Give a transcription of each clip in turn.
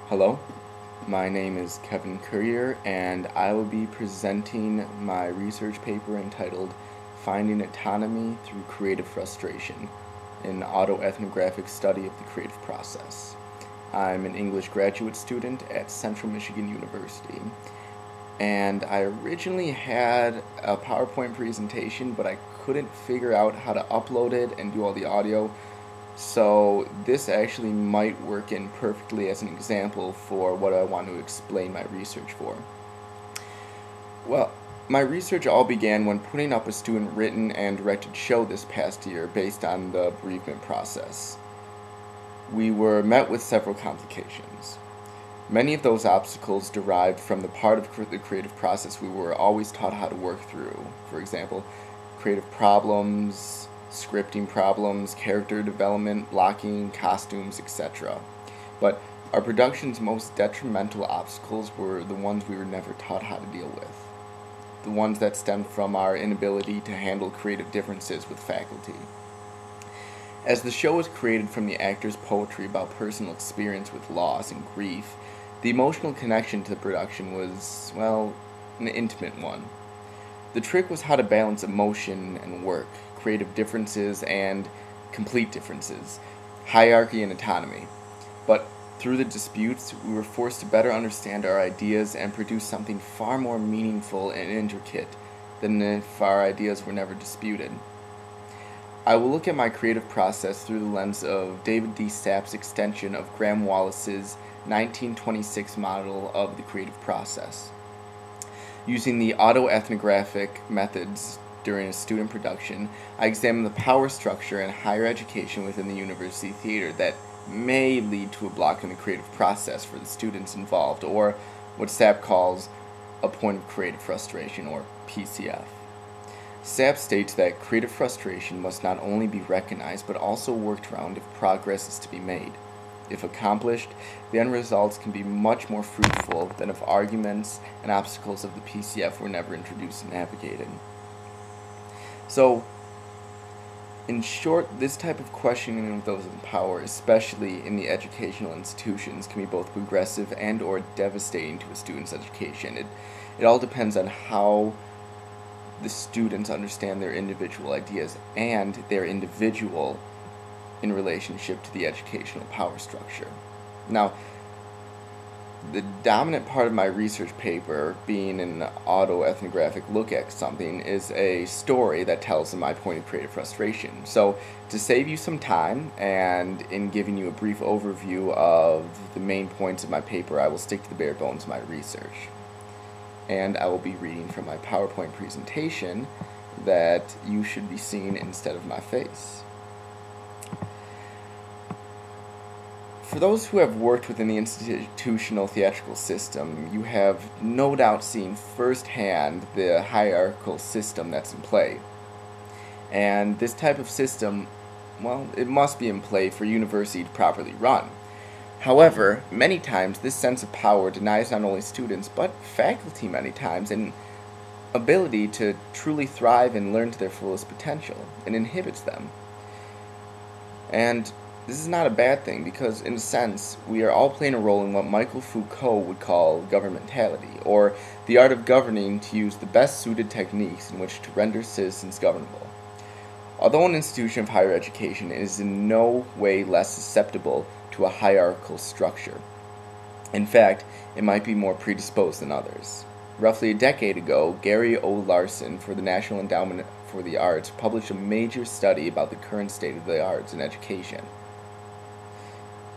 Hello, my name is Kevin Courier, and I will be presenting my research paper entitled Finding Autonomy Through Creative Frustration, an auto-ethnographic study of the creative process. I'm an English graduate student at Central Michigan University, and I originally had a PowerPoint presentation, but I couldn't figure out how to upload it and do all the audio. So this actually might work in perfectly as an example for what I want to explain my research for. Well, my research all began when putting up a student-written and directed show this past year based on the bereavement process. We were met with several complications. Many of those obstacles derived from the part of the creative process we were always taught how to work through. For example, creative problems, scripting problems, character development, blocking, costumes, etc. But our production's most detrimental obstacles were the ones we were never taught how to deal with. The ones that stemmed from our inability to handle creative differences with faculty. As the show was created from the actors' poetry about personal experience with loss and grief, the emotional connection to the production was, well, an intimate one. The trick was how to balance emotion and work, creative differences and complete differences, hierarchy and autonomy. But through the disputes, we were forced to better understand our ideas and produce something far more meaningful and intricate than if our ideas were never disputed. I will look at my creative process through the lens of David D. Sapp's extension of Graham Wallas's 1926 model of the creative process. Using the auto-ethnographic methods during a student production, I examine the power structure and higher education within the university theater that may lead to a block in the creative process for the students involved, or what Sapp calls a point of creative frustration, or PCF. Sapp states that creative frustration must not only be recognized but also worked around if progress is to be made. If accomplished, the end results can be much more fruitful than if arguments and obstacles of the PCF were never introduced and navigated. So, in short, this type of questioning of those in power, especially in the educational institutions, can be both progressive and or devastating to a student's education. It all depends on how the students understand their individual ideas and their individual in relationship to the educational power structure. Now, the dominant part of my research paper, being an auto-ethnographic look at something, is a story that tells my point of creative frustration. So, to save you some time, and in giving you a brief overview of the main points of my paper, I will stick to the bare bones of my research. And I will be reading from my PowerPoint presentation that you should be seeing instead of my face. For those who have worked within the institutional theatrical system, you have no doubt seen firsthand the hierarchical system that's in play. And this type of system, well, it must be in play for a university to properly run. However, many times this sense of power denies not only students, but faculty many times an ability to truly thrive and learn to their fullest potential, and inhibits them. And this is not a bad thing, because in a sense, we are all playing a role in what Michael Foucault would call governmentality, or the art of governing to use the best suited techniques in which to render citizens governable. Although an institution of higher education is in no way less susceptible to a hierarchical structure. In fact, it might be more predisposed than others. Roughly a decade ago, Gary O. Larson for the National Endowment for the Arts published a major study about the current state of the arts in education.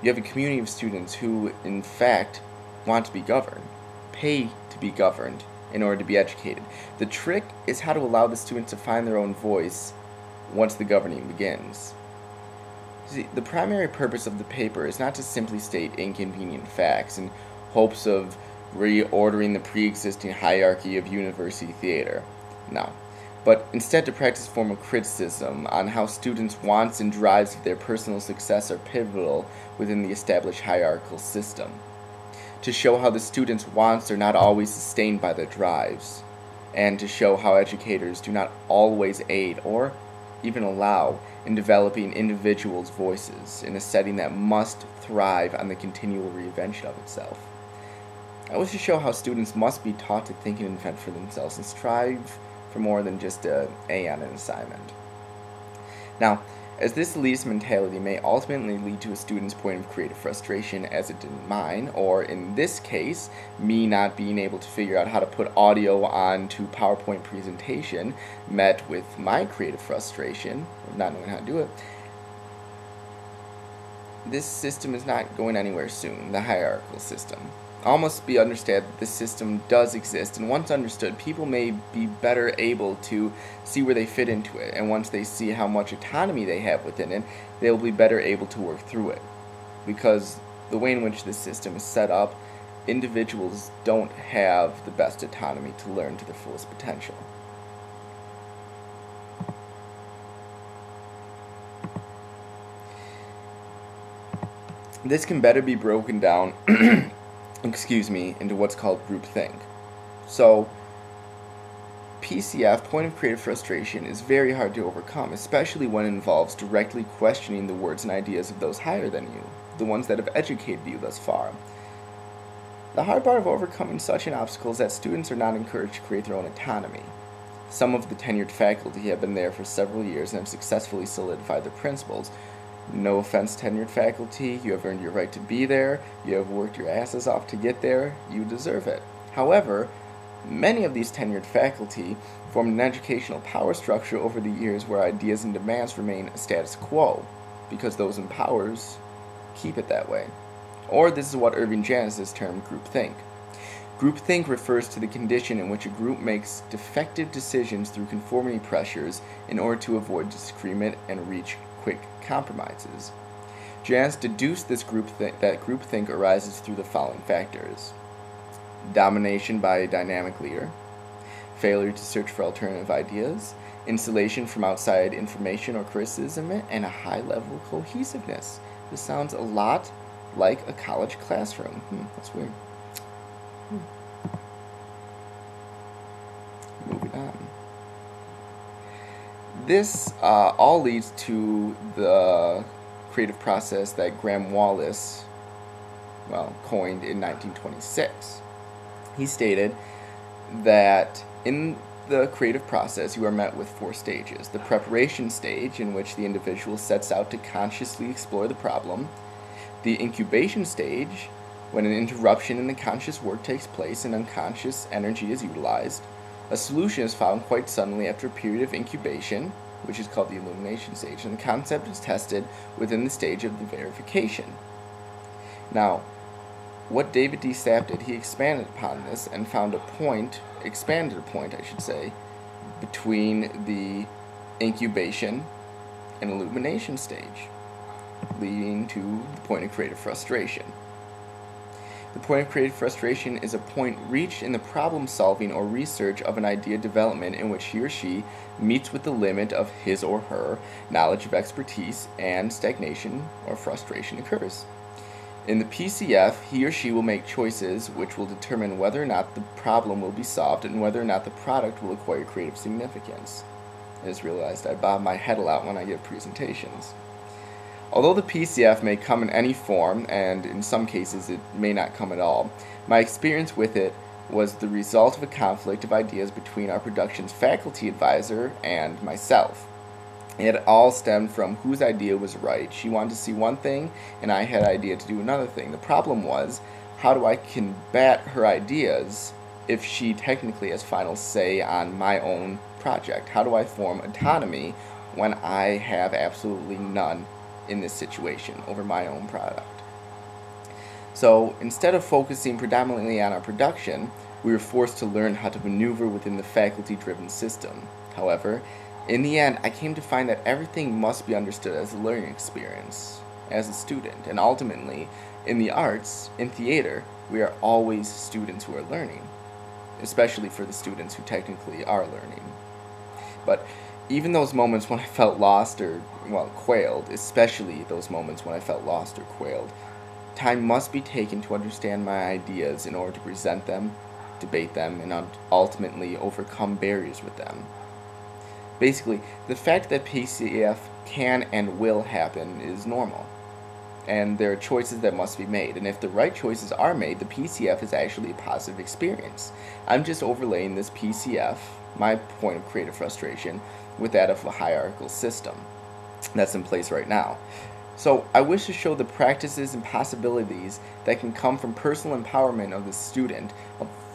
You have a community of students who, in fact, want to be governed, pay to be governed in order to be educated. The trick is how to allow the students to find their own voice once the governing begins. See, the primary purpose of the paper is not to simply state inconvenient facts in hopes of reordering the pre-existing hierarchy of university theater. No. But instead to practice formal criticism on how students' wants and drives of their personal success are pivotal within the established hierarchical system. To show how the students' wants are not always sustained by their drives, and to show how educators do not always aid or even allow in developing individuals' voices in a setting that must thrive on the continual reinvention of itself. I wish to show how students must be taught to think and invent for themselves and strive for more than just an A on an assignment. Now, as this elitist mentality may ultimately lead to a student's point of creative frustration, as it did mine, or in this case, me not being able to figure out how to put audio onto PowerPoint presentation, met with my creative frustration of not knowing how to do it, this system is not going anywhere soon, the hierarchical system. All must be understood that this system does exist, and once understood, people may be better able to see where they fit into it, and once they see how much autonomy they have within it, they will be better able to work through it. Because the way in which this system is set up, individuals don't have the best autonomy to learn to their fullest potential. This can better be broken down into what's called groupthink. So, PCF, point of creative frustration, is very hard to overcome, especially when it involves directly questioning the words and ideas of those higher than you, the ones that have educated you thus far. The hard part of overcoming such an obstacle is that students are not encouraged to create their own autonomy. Some of the tenured faculty have been there for several years and have successfully solidified their principles. No offense, tenured faculty, you have earned your right to be there, you have worked your asses off to get there, you deserve it. However, many of these tenured faculty formed an educational power structure over the years where ideas and demands remain status quo, because those in powers keep it that way. Or this is what Irving Janis has termed groupthink. Groupthink refers to the condition in which a group makes defective decisions through conformity pressures in order to avoid disagreement and reach quick compromises. Janis deduced that groupthink arises through the following factors: domination by a dynamic leader, failure to search for alternative ideas, insulation from outside information or criticism, and a high level of cohesiveness. This sounds a lot like a college classroom. That's weird. Moving on. This all leads to the creative process that Graham Wallas, coined in 1926. He stated that in the creative process you are met with 4 stages. The preparation stage, in which the individual sets out to consciously explore the problem. The incubation stage, when an interruption in the conscious work takes place and unconscious energy is utilized. A solution is found quite suddenly after a period of incubation, which is called the illumination stage, and the concept is tested within the stage of the verification. Now, what David D. Sapp did, he expanded upon this and found expanded a point, between the incubation and illumination stage, leading to the point of creative frustration. The point of creative frustration is a point reached in the problem-solving or research of an idea development in which he or she meets with the limit of his or her knowledge of expertise, and stagnation or frustration occurs. In the PCF, he or she will make choices which will determine whether or not the problem will be solved and whether or not the product will acquire creative significance. I just realized I bob my head a lot when I give presentations. Although the PCF may come in any form, and in some cases it may not come at all, my experience with it was the result of a conflict of ideas between our production's faculty advisor and myself. It all stemmed from whose idea was right. She wanted to see one thing, and I had an idea to do another thing. The problem was, how do I combat her ideas if she technically has final say on my own project? How do I form autonomy when I have absolutely none in this situation over my own product? So instead of focusing predominantly on our production, we were forced to learn how to maneuver within the faculty-driven system. However, in the end, I came to find that everything must be understood as a learning experience, as a student, and ultimately, in the arts, in theater, we are always students who are learning, especially for the students who technically are learning. But even those moments when I felt lost or, quailed, especially those moments when I felt lost or quailed, time must be taken to understand my ideas in order to present them, debate them, and ultimately overcome barriers with them. Basically, the fact that PCF can and will happen is normal, and there are choices that must be made, and if the right choices are made, the PCF is actually a positive experience. I'm just overlaying this PCF, my point of creative frustration, with that of a hierarchical system that's in place right now. So I wish to show the practices and possibilities that can come from personal empowerment of the student,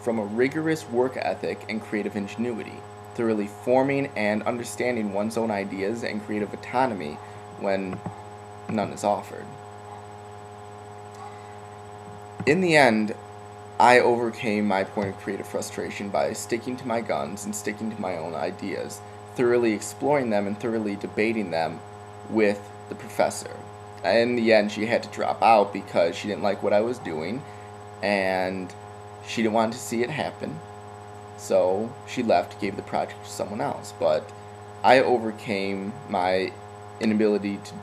from a rigorous work ethic and creative ingenuity, thoroughly forming and understanding one's own ideas and creative autonomy when none is offered. In the end, I overcame my point of creative frustration by sticking to my guns and sticking to my own ideas, thoroughly exploring them and thoroughly debating them with the professor. In the end, she had to drop out because she didn't like what I was doing and she didn't want to see it happen. So she left, gave the project to someone else. But I overcame my inability to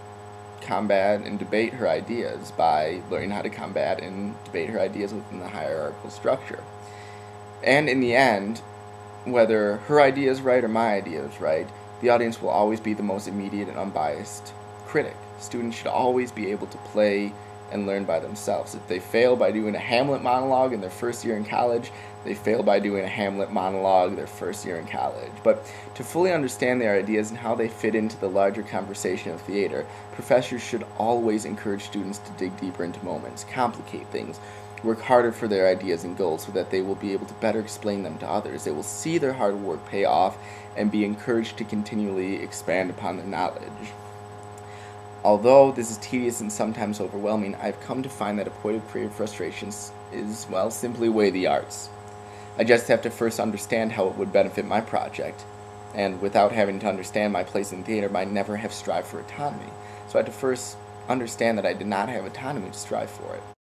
combat and debate her ideas by learning how to combat and debate her ideas within the hierarchical structure. And in the end, whether her idea is right or my idea is right, the audience will always be the most immediate and unbiased critic. Students should always be able to play and learn by themselves. If they fail by doing a Hamlet monologue in their first year in college, they fail by doing a Hamlet monologue their first year in college. But to fully understand their ideas and how they fit into the larger conversation of theater, professors should always encourage students to dig deeper into moments, complicate things, work harder for their ideas and goals so that they will be able to better explain them to others. They will see their hard work pay off and be encouraged to continually expand upon their knowledge. Although this is tedious and sometimes overwhelming, I've come to find that a point of creative frustrations is, well, simply weigh the arts. I just have to first understand how it would benefit my project, and without having to understand my place in theater, I never have strived for autonomy. So I had to first understand that I did not have autonomy to strive for it.